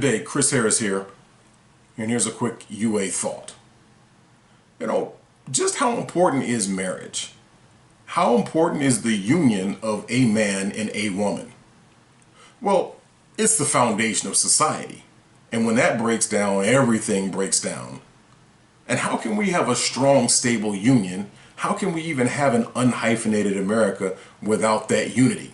Hey, Chris Harris here, and here's a quick UA thought. Just how important is marriage? How important is the union of a man and a woman? Well, it's the foundation of society. And when that breaks down, everything breaks down. And how can we have a strong, stable union? How can we even have an unhyphenated America without that unity?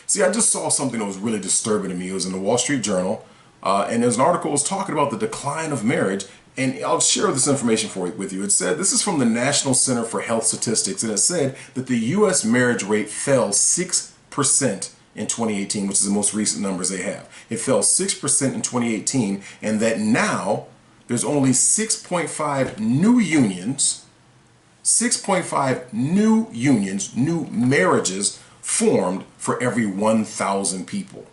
See, I just saw something that was really disturbing to me. It was in the Wall Street Journal. And there's an article that was talking about the decline of marriage, and I'll share this information with you. It said, this is from the National Center for Health Statistics, and it said that the U.S. marriage rate fell 6% in 2018, which is the most recent numbers they have. It fell 6% in 2018, and that now there's only 6.5 new unions, 6.5 new unions, new marriages formed for every 1,000 people.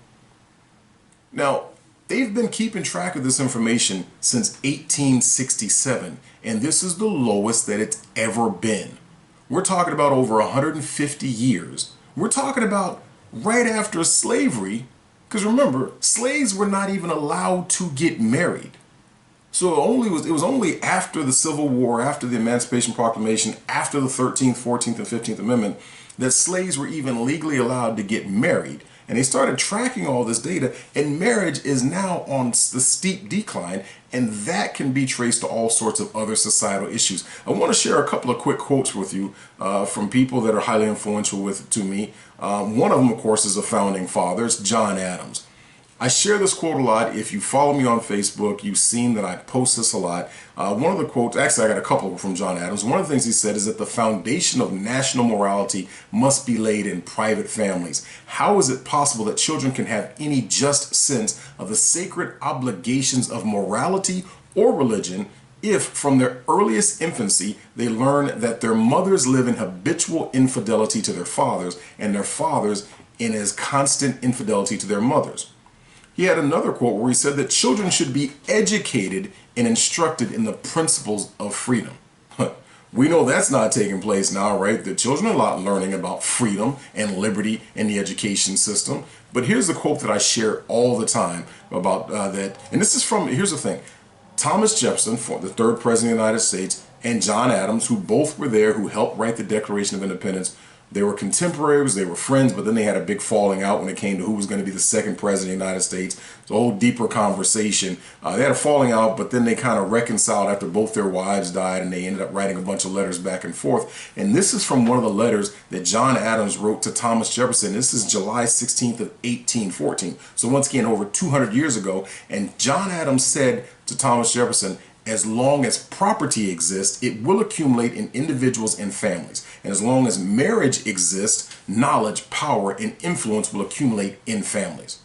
Now, they've been keeping track of this information since 1867, and this is the lowest that it's ever been. We're talking about over 150 years. We're talking about right after slavery, because remember, slaves were not even allowed to get married. So it was only after the Civil War, after the Emancipation Proclamation, after the 13th, 14th, and 15th Amendment, that slaves were even legally allowed to get married. And they started tracking all this data, and marriage is now on the steep decline, and that can be traced to all sorts of other societal issues. I want to share a couple of quick quotes with you from people that are highly influential to me. One of them, of course, is a founding father. It's John Adams. I share this quote a lot. If you follow me on Facebook, you've seen that I post this a lot. One of the quotes, actually I got a couple from John Adams. One of the things he said is that the foundation of national morality must be laid in private families. How is it possible that children can have any just sense of the sacred obligations of morality or religion if from their earliest infancy they learn that their mothers live in habitual infidelity to their fathers and their fathers in as constant infidelity to their mothers? He had another quote where he said that children should be educated and instructed in the principles of freedom. We know that's not taking place now, right? The children are not learning about freedom and liberty in the education system. But here's the quote that I share all the time about that. And this is from, here's the thing. Thomas Jefferson, the third president of the United States, and John Adams, who both were there, who helped write the Declaration of Independence. They were contemporaries, they were friends, but then they had a big falling out when it came to who was going to be the second president of the United States. It's a whole deeper conversation. They had a falling out, but then they kind of reconciled after both their wives died, and they ended up writing a bunch of letters back and forth. And this is from one of the letters that John Adams wrote to Thomas Jefferson. This is July 16th of 1814. So once again, over 200 years ago. And John Adams said to Thomas Jefferson, as long as property exists, it will accumulate in individuals and families. And as long as marriage exists, knowledge, power, and influence will accumulate in families.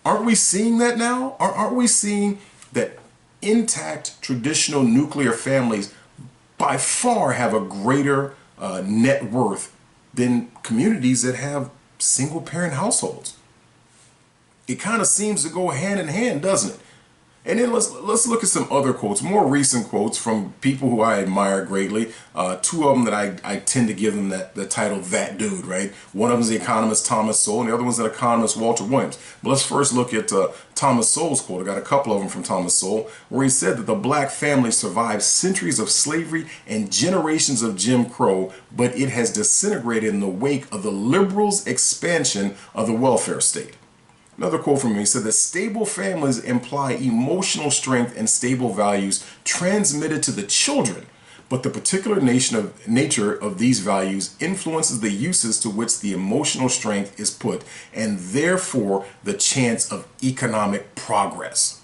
Aren't we seeing that now? Aren't we seeing that intact traditional nuclear families by far have a greater net worth than communities that have single parent households? It kind of seems to go hand in hand, doesn't it? And then let's look at some other quotes, more recent quotes from people who I admire greatly. Two of them that I tend to give them the title, that dude, right? One of them is the economist Thomas Sowell, and the other one's the economist Walter Williams. But let's first look at Thomas Sowell's quote. I got a couple of them from Thomas Sowell, where he said that the black family survived centuries of slavery and generations of Jim Crow, but it has disintegrated in the wake of the liberals' expansion of the welfare state. Another quote from him, he said that stable families imply emotional strength and stable values transmitted to the children, but the particular nature of these values influences the uses to which the emotional strength is put, and therefore the chance of economic progress.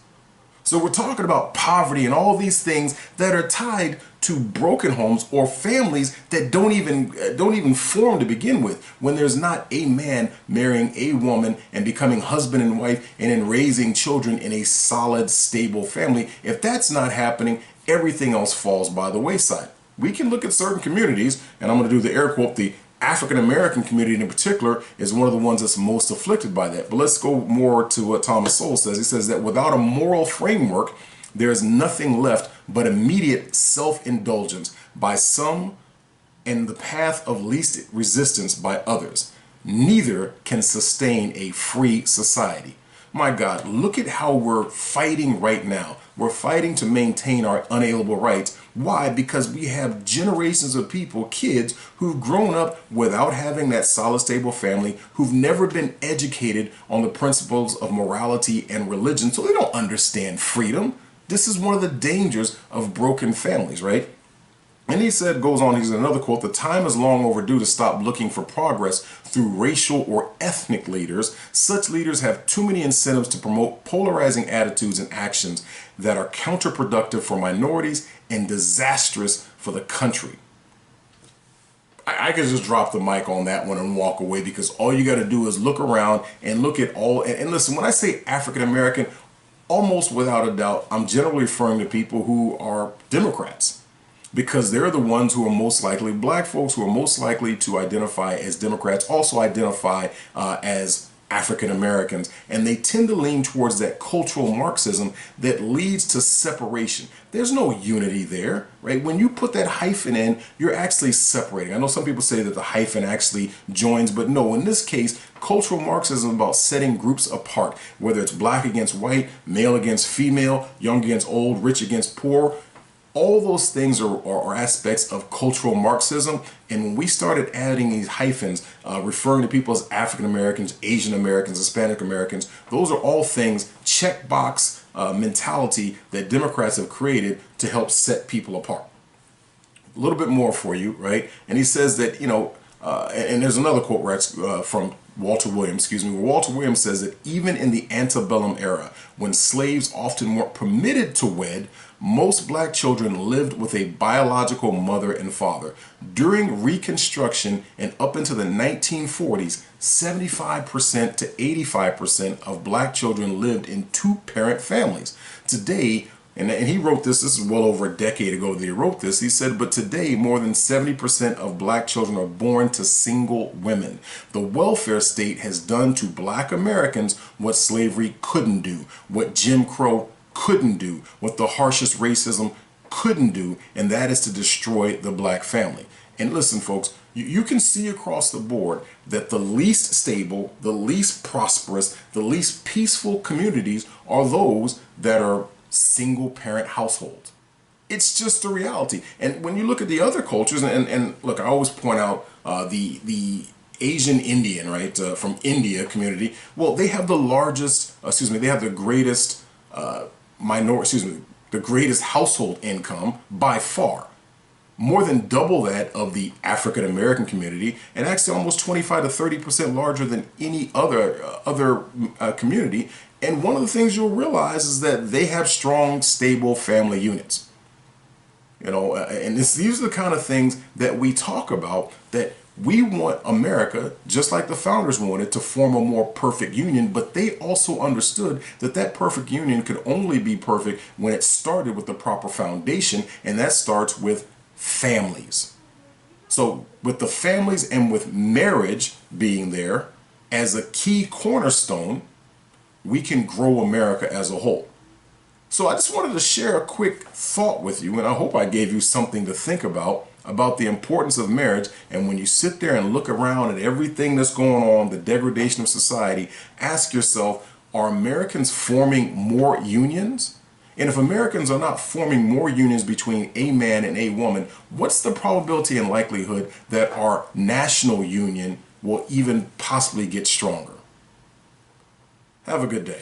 So we're talking about poverty and all these things that are tied to broken homes or families that don't even form to begin with, when there's not a man marrying a woman and becoming husband and wife and then raising children in a solid, stable family. If that's not happening, everything else falls by the wayside. We can look at certain communities, and I'm going to do the air quote, the African American community in particular is one of the ones that's most afflicted by that. But let's go more to what Thomas Sowell says. He says that without a moral framework, there is nothing left but immediate self-indulgence by some and the path of least resistance by others. Neither can sustain a free society. My God, look at how we're fighting right now. We're fighting to maintain our unalienable rights. Why? Because we have generations of people, kids, who've grown up without having that solid, stable family, who've never been educated on the principles of morality and religion, so they don't understand freedom. This is one of the dangers of broken families, right? And he said, goes on, he's another quote, the time is long overdue to stop looking for progress through racial or ethnic leaders. Such leaders have too many incentives to promote polarizing attitudes and actions that are counterproductive for minorities and disastrous for the country. I could just drop the mic on that one and walk away, because all you got to do is look around and look at all, and listen, when I say African American, almost without a doubt, I'm generally referring to people who are Democrats. Because they're the ones who are most likely, black folks who are most likely to identify as Democrats, also identify as African Americans. And they tend to lean towards that cultural Marxism that leads to separation. There's no unity there, right? When you put that hyphen in, you're actually separating. I know some people say that the hyphen actually joins, but no, in this case, cultural Marxism is about setting groups apart, whether it's black against white, male against female, young against old, rich against poor. All those things are aspects of cultural Marxism. And when we started adding these hyphens, referring to people as African Americans, Asian Americans, Hispanic Americans, those are all things, checkbox mentality that Democrats have created to help set people apart. A little bit more for you, right? And he says that, and there's another quote right, from Walter Williams, where Walter Williams says that even in the antebellum era, when slaves often weren't permitted to wed, most black children lived with a biological mother and father. During Reconstruction and up into the 1940s, 75% to 85% of black children lived in two-parent families. Today, and he wrote this is well over a decade ago that he wrote this, he said, but today more than 70% of black children are born to single women. The welfare state has done to black Americans what slavery couldn't do, what Jim Crow couldn't do, what the harshest racism couldn't do, and that is to destroy the black family. And listen, folks, you can see across the board that the least stable, the least prosperous, the least peaceful communities are those that are single parent households. It's just the reality. And when you look at the other cultures, and look, I always point out the Asian Indian, right, from India community. Well, they have the largest, they have the greatest the greatest household income by far. More than double that of the African American community, and actually almost 25 to 30% larger than any other community. And one of the things you'll realize is that they have strong, stable family units. And these are the kind of things that we talk about, that we want America, just like the founders wanted, to form a more perfect union, but they also understood that that perfect union could only be perfect when it started with the proper foundation, and that starts with families. So with the families and with marriage being there as a key cornerstone, we can grow America as a whole. So I just wanted to share a quick thought with you, and I hope I gave you something to think about the importance of marriage. And when you sit there and look around at everything that's going on, the degradation of society, ask yourself, are Americans forming more unions? And if Americans are not forming more unions between a man and a woman, what's the probability and likelihood that our national union will even possibly get stronger? Have a good day.